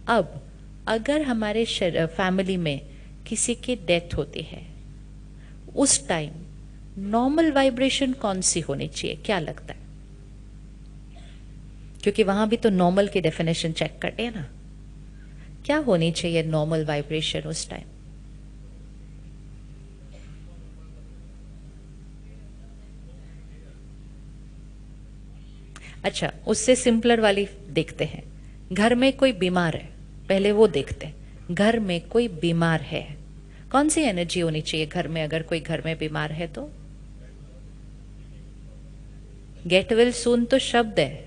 अब अगर हमारे फैमिली में किसी की डेथ होती है, उस टाइम नॉर्मल वाइब्रेशन कौन सी होनी चाहिए, क्या लगता है? क्योंकि वहां भी तो नॉर्मल की डेफिनेशन चेक करते हैं ना। क्या होनी चाहिए नॉर्मल वाइब्रेशन उस टाइम? अच्छा, उससे सिंपलर वाली देखते हैं। घर में कोई बीमार है, पहले वो देखते हैं। घर में कोई बीमार है, कौन सी एनर्जी होनी चाहिए घर में? अगर कोई घर में बीमार है तो गेट वेल सून तो शब्द है,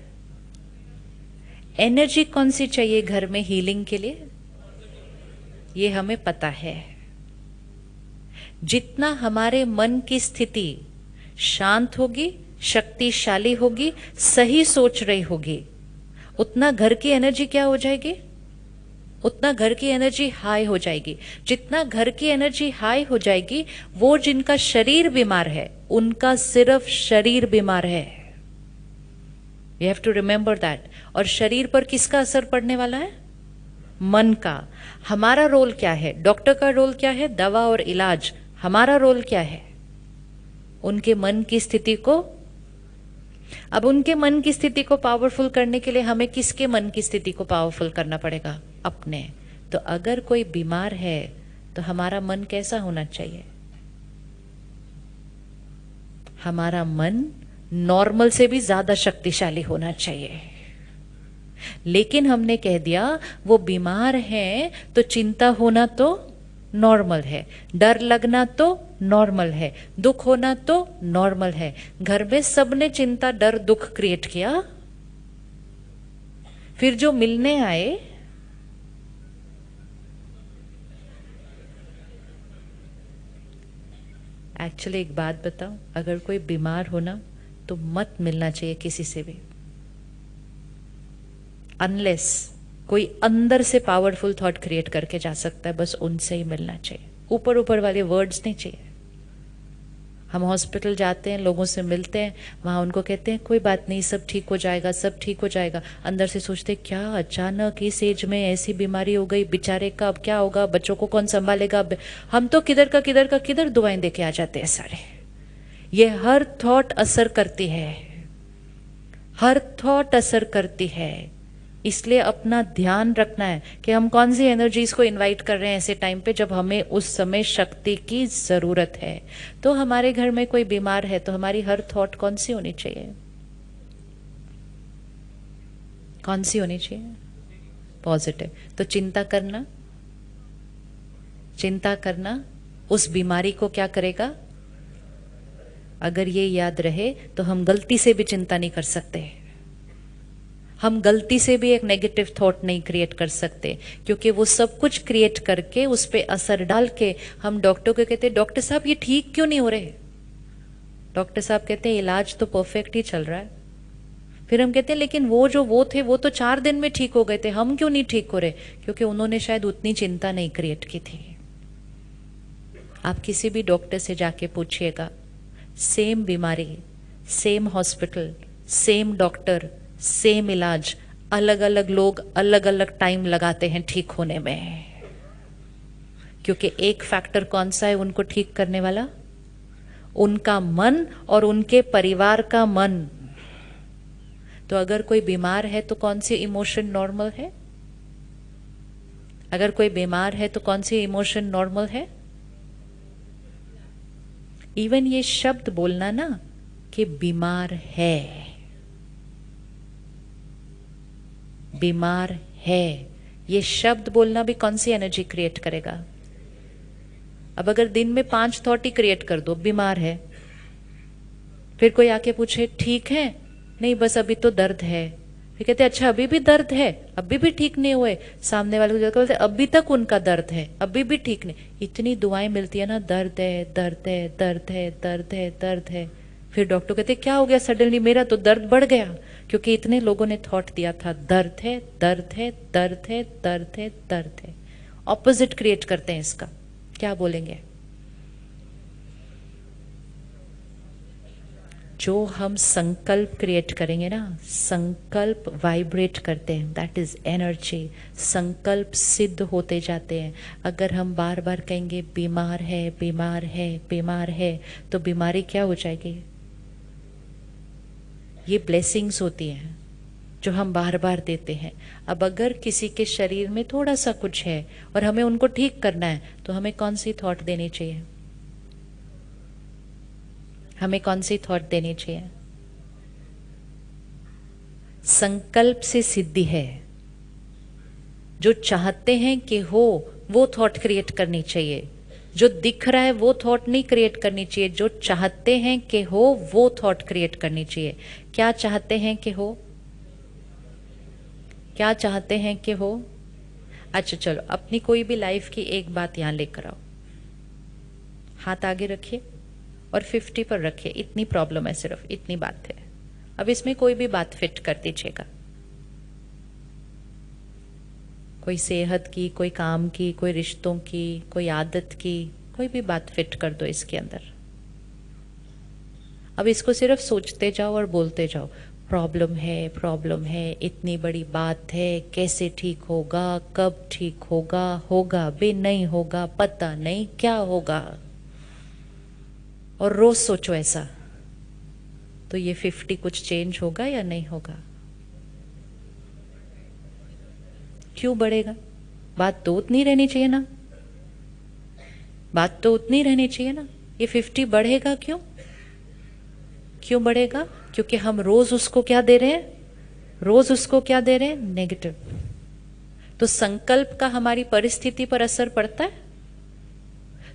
एनर्जी कौन सी चाहिए घर में हीलिंग के लिए? ये हमें पता है। जितना हमारे मन की स्थिति शांत होगी, शक्तिशाली होगी, सही सोच रही होगी, उतना घर की एनर्जी क्या हो जाएगी? उतना घर की एनर्जी हाई हो जाएगी। जितना घर की एनर्जी हाई हो जाएगी, वो जिनका शरीर बीमार है, उनका सिर्फ शरीर बीमार है। You have to remember that. और शरीर पर किसका असर पड़ने वाला है? मन का। हमारा रोल क्या है? डॉक्टर का रोल क्या है? दवा और इलाज। हमारा रोल क्या है? उनके मन की स्थिति को, अब उनके मन की स्थिति को पावरफुल करने के लिए हमें किसके मन की स्थिति को पावरफुल करना पड़ेगा? अपने। तो अगर कोई बीमार है तो हमारा मन कैसा होना चाहिए? हमारा मन नॉर्मल से भी ज्यादा शक्तिशाली होना चाहिए। लेकिन हमने कह दिया वो बीमार है तो चिंता होना तो नॉर्मल है, डर लगना तो नॉर्मल है, दुख होना तो नॉर्मल है। घर में सबने चिंता, डर, दुख क्रिएट किया। फिर जो मिलने आए, एक्चुअली एक बात बताऊं, अगर कोई बीमार हो ना तो मत मिलना चाहिए किसी से भी, अनलेस कोई अंदर से पावरफुल थॉट क्रिएट करके जा सकता है, बस उनसे ही मिलना चाहिए। ऊपर ऊपर वाले वर्ड्स नहीं चाहिए। हम हॉस्पिटल जाते हैं, लोगों से मिलते हैं, वहां उनको कहते हैं कोई बात नहीं, सब ठीक हो जाएगा, सब ठीक हो जाएगा। अंदर से सोचते क्या अचानक इस एज में ऐसी बीमारी हो गई, बेचारे का अब क्या होगा, बच्चों को कौन संभालेगा। हम तो किधर का किधर दुआएं देके आ जाते हैं सारे। ये हर थॉट असर करती है, हर थॉट असर करती है। इसलिए अपना ध्यान रखना है कि हम कौन सी एनर्जीज को इनवाइट कर रहे हैं ऐसे टाइम पे जब हमें उस समय शक्ति की जरूरत है। तो हमारे घर में कोई बीमार है तो हमारी हर थॉट कौन सी होनी चाहिए? कौन सी होनी चाहिए? पॉजिटिव। तो चिंता करना उस बीमारी को क्या करेगा? अगर ये याद रहे तो हम गलती से भी चिंता नहीं कर सकते, हम गलती से भी एक नेगेटिव थॉट नहीं क्रिएट कर सकते, क्योंकि वो सब कुछ क्रिएट करके उस पर असर डाल के हम डॉक्टर को कहते हैं डॉक्टर साहब ये ठीक क्यों नहीं हो रहे? डॉक्टर साहब कहते हैं इलाज तो परफेक्ट ही चल रहा है। फिर हम कहते हैं लेकिन वो थे वो तो 4 दिन में ठीक हो गए थे, हम क्यों नहीं ठीक हो रहे? क्योंकि उन्होंने शायद उतनी चिंता नहीं क्रिएट की थी। आप किसी भी डॉक्टर से जाके पूछिएगा, सेम बीमारी, same hospital, same doctor, same इलाज, अलग अलग लोग अलग अलग टाइम लगाते हैं ठीक होने में। क्योंकि एक फैक्टर कौन सा है उनको ठीक करने वाला? उनका मन और उनके परिवार का मन। तो अगर कोई बीमार है तो कौन सी इमोशन नॉर्मल है? अगर कोई बीमार है तो कौन सी इमोशन नॉर्मल है? इवन ये शब्द बोलना ना कि बीमार है, बीमार है, ये शब्द बोलना भी कौन सी एनर्जी क्रिएट करेगा? अब अगर दिन में 5 थॉट ही क्रिएट कर दो, बीमार है, फिर कोई आके पूछे ठीक है, नहीं बस अभी तो दर्द है, फिर कहते अच्छा अभी भी दर्द है, अभी भी ठीक नहीं हुए। सामने वाले को जाकर बोलते अभी तक उनका दर्द है, अभी भी ठीक नहीं। इतनी दुआएं मिलती है ना, दर्द है, दर्द है, दर्द है, दर्द है, दर्द है। फिर डॉक्टर कहते क्या हो गया सडनली, मेरा तो दर्द बढ़ गया, क्योंकि इतने लोगों ने थॉट दिया था दर्द है, दर्द है, दर्द है, दर्द है, दर्द है। ऑपोजिट क्रिएट करते हैं इसका। क्या बोलेंगे? जो हम संकल्प क्रिएट करेंगे ना, संकल्प वाइब्रेट करते हैं, दैट इज एनर्जी। संकल्प सिद्ध होते जाते हैं। अगर हम बार बार कहेंगे बीमार है बीमार है बीमार है, तो बीमारी क्या हो जाएगी? ये ब्लेसिंग्स होती हैं जो हम बार बार देते हैं। अब अगर किसी के शरीर में थोड़ा सा कुछ है और हमें उनको ठीक करना है, तो हमें कौन सी थॉट देनी चाहिए? हमें कौन सी थॉट देनी चाहिए? संकल्प से सिद्धि है। जो चाहते हैं कि हो वो थॉट क्रिएट करनी चाहिए। जो दिख रहा है वो थॉट नहीं क्रिएट करनी चाहिए। जो चाहते हैं कि हो वो थॉट क्रिएट करनी चाहिए। क्या चाहते हैं कि हो? क्या चाहते हैं कि हो? अच्छा चलो, अपनी कोई भी लाइफ की एक बात यहां लेकर आओ। हाथ आगे रखिए और 50 पर रखिए। इतनी प्रॉब्लम है, सिर्फ इतनी बात है। अब इसमें कोई भी बात फिट कर दीजिएगा। कोई सेहत की, कोई काम की, कोई रिश्तों की, कोई आदत की, कोई भी बात फिट कर दो इसके अंदर। अब इसको सिर्फ सोचते जाओ और बोलते जाओ, प्रॉब्लम है, इतनी बड़ी बात है, कैसे ठीक होगा, कब ठीक होगा, होगा भी नहीं होगा, पता नहीं क्या होगा। और रोज सोचो ऐसा, तो ये 50 कुछ चेंज होगा या नहीं होगा? क्यों बढ़ेगा? बात तो उतनी रहनी चाहिए ना, बात तो उतनी रहनी चाहिए ना। ये 50 बढ़ेगा क्यों? क्यों बढ़ेगा? क्योंकि हम रोज उसको क्या दे रहे हैं? रोज उसको क्या दे रहे हैं? नेगेटिव। तो संकल्प का हमारी परिस्थिति पर असर पड़ता है।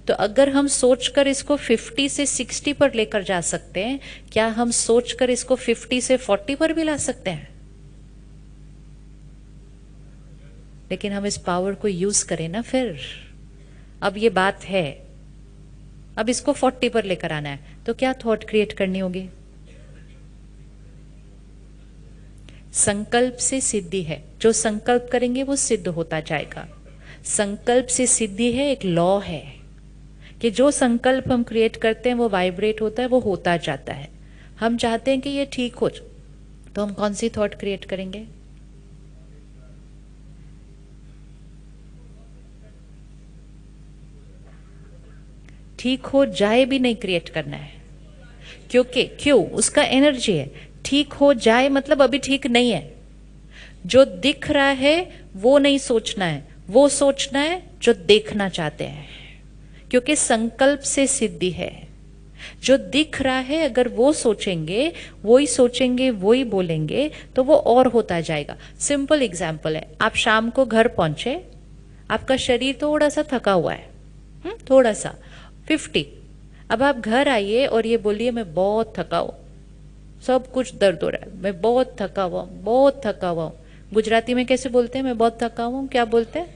तो अगर हम सोचकर इसको 50 से 60 पर लेकर जा सकते हैं, क्या हम सोचकर इसको 50 से 40 पर भी ला सकते हैं? लेकिन हम इस पावर को यूज करें ना फिर। अब ये बात है, अब इसको 40 पर लेकर आना है, तो क्या थॉट क्रिएट करनी होगी? संकल्प से सिद्धि है। जो संकल्प करेंगे वो सिद्ध होता जाएगा। संकल्प से सिद्धि है, एक लॉ है कि जो संकल्प हम क्रिएट करते हैं वो वाइब्रेट होता है, वो होता जाता है। हम चाहते हैं कि ये ठीक हो, तो हम कौन सी थॉट क्रिएट करेंगे? ठीक हो जाए भी नहीं क्रिएट करना है। क्योंकि क्यों? उसका एनर्जी है। ठीक हो जाए मतलब अभी ठीक नहीं है। जो दिख रहा है वो नहीं सोचना है, वो सोचना है जो देखना चाहते हैं। क्योंकि संकल्प से सिद्धि है। जो दिख रहा है अगर वो सोचेंगे, वही बोलेंगे, तो वो और होता जाएगा। सिंपल एग्जाम्पल है, आप शाम को घर पहुंचे, आपका शरीर थोड़ा सा थका हुआ है, थोड़ा सा 50। अब आप घर आइए और ये बोलिए मैं बहुत थका हूं, सब कुछ दर्द हो रहा है, मैं बहुत थका हुआ हूं, बहुत थका हुआ हूं। गुजराती में कैसे बोलते हैं मैं बहुत थका हुआ हूं? क्या बोलते हैं?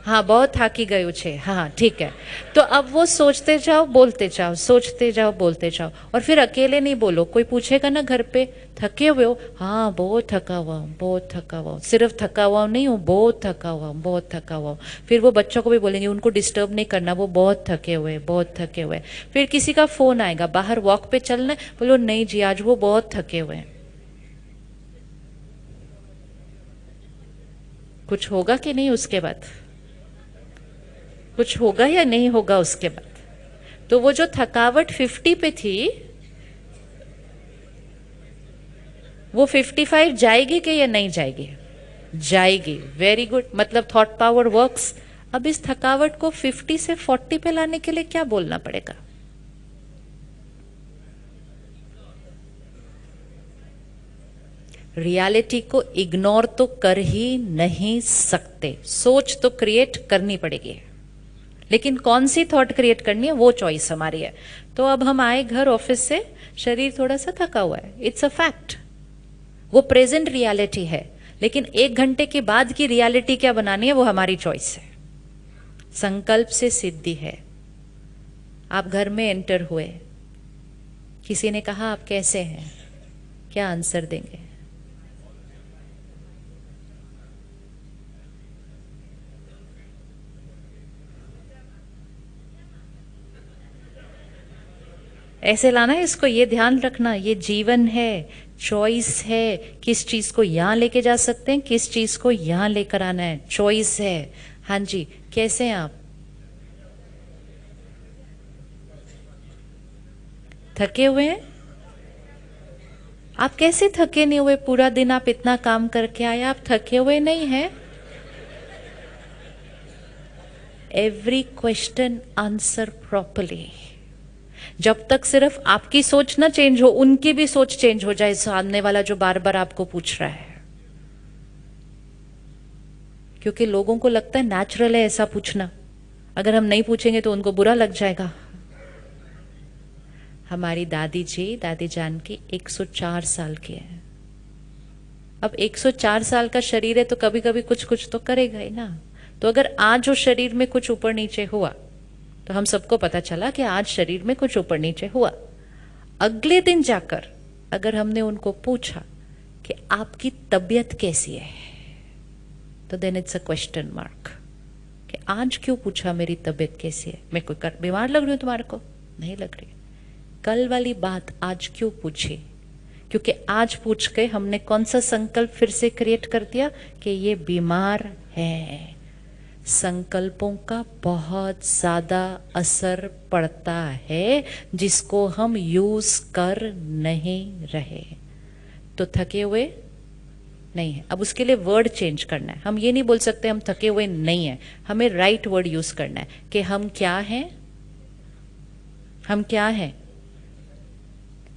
हाँ, बहुत थाकी गयु छे। हाँ ठीक है। तो अब वो सोचते जाओ बोलते जाओ, सोचते जाओ बोलते जाओ। और फिर अकेले नहीं बोलो, कोई पूछेगा ना घर पे, थके हुए हो? हाँ बहुत थका हुआ हूँ, बहुत थका हुआ हूँ। सिर्फ थका हुआ नहीं हूँ, बहुत थका हुआ हूँ, बहुत थका हुआ हूँ। फिर वो बच्चों को भी बोलेंगे, उनको डिस्टर्ब नहीं करना, वो बहुत थके हुए, बहुत थके हुए। फिर किसी का फोन आएगा, बाहर वॉक पे चलना है, बोलो नहीं जी आज वो बहुत थके हुए हैं। कुछ होगा कि नहीं उसके बाद? कुछ होगा या नहीं होगा उसके बाद? तो वो जो थकावट 50 पे थी, वो 55 जाएगी कि या नहीं जाएगी? जाएगी। वेरी गुड, मतलब थॉट पावर वर्क्स। अब इस थकावट को 50 से 40 पे लाने के लिए क्या बोलना पड़ेगा? रियलिटी को इग्नोर तो कर ही नहीं सकते। सोच तो क्रिएट करनी पड़ेगी, लेकिन कौन सी थॉट क्रिएट करनी है वो चॉइस हमारी है। तो अब हम आए घर ऑफिस से, शरीर थोड़ा सा थका हुआ है, इट्स अ फैक्ट, वो प्रेजेंट रियलिटी है। लेकिन 1 घंटे के बाद की रियलिटी क्या बनानी है वो हमारी चॉइस है। संकल्प से सिद्धि है। आप घर में एंटर हुए, किसी ने कहा आप कैसे हैं, क्या आंसर देंगे? ऐसे लाना है इसको, ये ध्यान रखना, ये जीवन है, चॉइस है, किस चीज को यहाँ लेके जा सकते हैं, किस चीज को यहाँ लेकर आना है, चॉइस है। हाँ जी, कैसे हैं आप? थके हुए हैं? आप कैसे थके नहीं हुए? पूरा दिन आप इतना काम करके आए, आप थके हुए नहीं हैं? Every question answer properly. जब तक सिर्फ आपकी सोच ना चेंज हो, उनकी भी सोच चेंज हो जाए, सामने वाला जो बार बार आपको पूछ रहा है। क्योंकि लोगों को लगता है नेचुरल है ऐसा पूछना, अगर हम नहीं पूछेंगे तो उनको बुरा लग जाएगा। हमारी दादी जान की 104 साल की है। अब 104 साल का शरीर है तो कभी कभी कुछ कुछ तो करेगा ही ना। तो अगर आज वो शरीर में कुछ ऊपर नीचे हुआ तो हम सबको पता चला कि आज शरीर में कुछ ऊपर नीचे हुआ। अगले दिन जाकर अगर हमने उनको पूछा कि आपकी तबीयत कैसी है, तो then it's a question mark कि आज क्यों पूछा मेरी तबीयत कैसी है? मैं कोई बीमार लग रही हूं तुम्हारे को? नहीं लग रही। कल वाली बात आज क्यों पूछी? क्योंकि आज पूछ के हमने कौन सा संकल्प फिर से क्रिएट कर दिया कि ये बीमार है। संकल्पों का बहुत ज्यादा असर पड़ता है जिसको हम यूज कर नहीं रहे। तो थके हुए नहीं है। अब उसके लिए वर्ड चेंज करना है। हम ये नहीं बोल सकते हम थके हुए नहीं है, हमें राइट वर्ड यूज करना है कि हम क्या हैं? हम क्या हैं?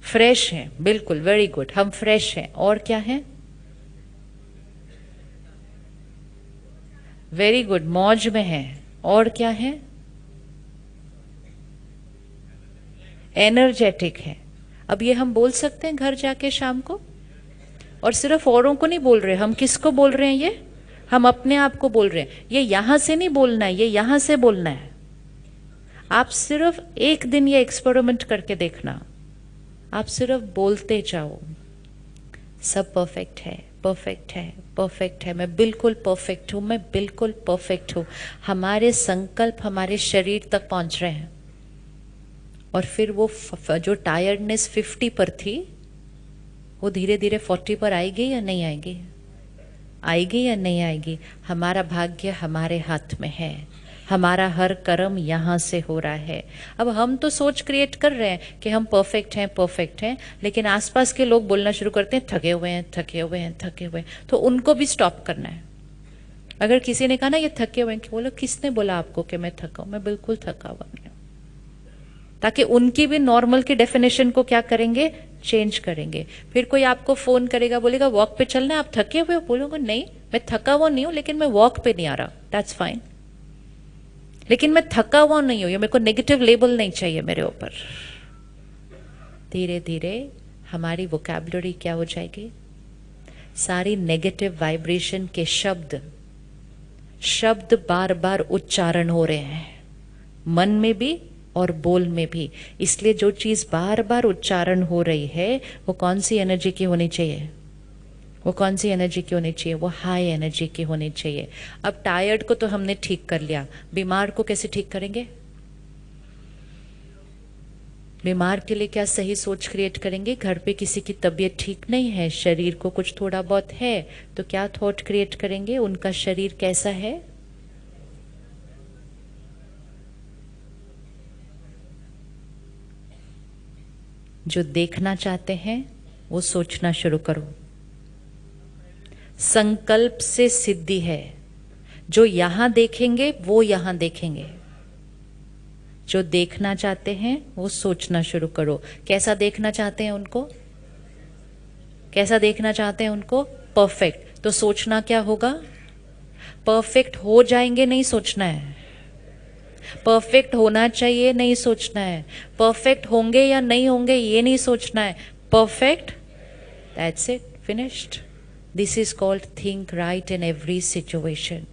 फ्रेश हैं। बिल्कुल, वेरी गुड, हम फ्रेश हैं। और क्या है? वेरी गुड, मौज में है। और क्या है? एनर्जेटिक है। अब ये हम बोल सकते हैं घर जाके शाम को, और सिर्फ औरों को नहीं बोल रहे, हम किसको बोल रहे हैं? ये हम अपने आप को बोल रहे हैं। ये यहां से नहीं बोलना है, ये यहां से बोलना है। आप सिर्फ एक दिन ये एक्सपेरिमेंट करके देखना, आप सिर्फ बोलते जाओ, सब परफेक्ट है, परफेक्ट है, परफेक्ट है, मैं बिल्कुल परफेक्ट हूं, मैं बिल्कुल परफेक्ट हूं। हमारे संकल्प हमारे शरीर तक पहुंच रहे हैं। और फिर वो जो टायर्डनेस 50 पर थी वो धीरे धीरे 40 पर आएगी या नहीं आएगी? आएगी या नहीं आएगी? हमारा भाग्य हमारे हाथ में है, हमारा हर कर्म यहां से हो रहा है। अब हम तो सोच क्रिएट कर रहे हैं कि हम परफेक्ट हैं, परफेक्ट हैं, लेकिन आसपास के लोग बोलना शुरू करते हैं थके हुए हैं, थके हुए हैं, थके हुए हैं। तो उनको भी स्टॉप करना है। अगर किसी ने कहा ना ये थके हुए हैं, बोलो किसने बोला आपको कि मैं थका हूं? मैं बिल्कुल थका हुआ नहीं हूं। ताकि उनकी भी नॉर्मल की डेफिनेशन को क्या करेंगे? चेंज करेंगे। फिर कोई आपको फोन करेगा, बोलेगा वॉक पे चलना है, आप थके हुए हो? बोलोगे नहीं, मैं थका हुआ नहीं हूं, लेकिन मैं वॉक पे नहीं आ रहा। दैट्स फाइन, लेकिन मैं थका हुआ नहीं हूं, ये मेरे को नेगेटिव लेबल नहीं चाहिए मेरे ऊपर। धीरे धीरे हमारी वोकैबुलरी क्या हो जाएगी? सारी नेगेटिव वाइब्रेशन के शब्द बार बार उच्चारण हो रहे हैं, मन में भी और बोल में भी। इसलिए जो चीज बार बार उच्चारण हो रही है वो कौन सी एनर्जी की होनी चाहिए? वो कौन सी एनर्जी की होनी चाहिए? वो हाई एनर्जी की होनी चाहिए। अब टायर्ड को तो हमने ठीक कर लिया, बीमार को कैसे ठीक करेंगे? बीमार के लिए क्या सही सोच क्रिएट करेंगे? घर पे किसी की तबीयत ठीक नहीं है, शरीर को कुछ थोड़ा बहुत है, तो क्या थॉट क्रिएट करेंगे? उनका शरीर कैसा है? जो देखना चाहते हैं वो सोचना शुरू करो। संकल्प से सिद्धि है। जो यहां देखेंगे वो यहां देखेंगे। जो देखना चाहते हैं वो सोचना शुरू करो। कैसा देखना चाहते हैं उनको? कैसा देखना चाहते हैं उनको? परफेक्ट। तो सोचना क्या होगा? परफेक्ट हो जाएंगे नहीं सोचना है, परफेक्ट होना चाहिए नहीं सोचना है, परफेक्ट होंगे या नहीं होंगे ये नहीं सोचना है, perfect, that's it, finished. This is called think right in every situation.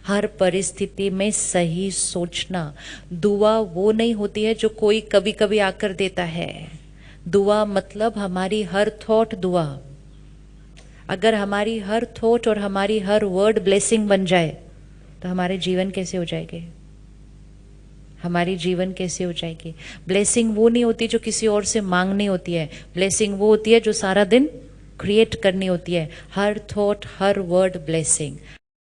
हर परिस्थिति में सही सोचना। दुआ वो नहीं होती है जो कोई कभी कभी आकर देता है। दुआ मतलब हमारी हर थॉट दुआ। अगर हमारी हर थॉट और हमारी हर वर्ड ब्लेसिंग बन जाए तो हमारे जीवन कैसे हो जाएंगे? हमारी जीवन कैसे हो जाएगी। ब्लेसिंग वो नहीं होती जो किसी और से मांगनी होती है, ब्लेसिंग वो होती है जो सारा दिन क्रिएट करनी होती है। हर थॉट, हर वर्ड ब्लेसिंग।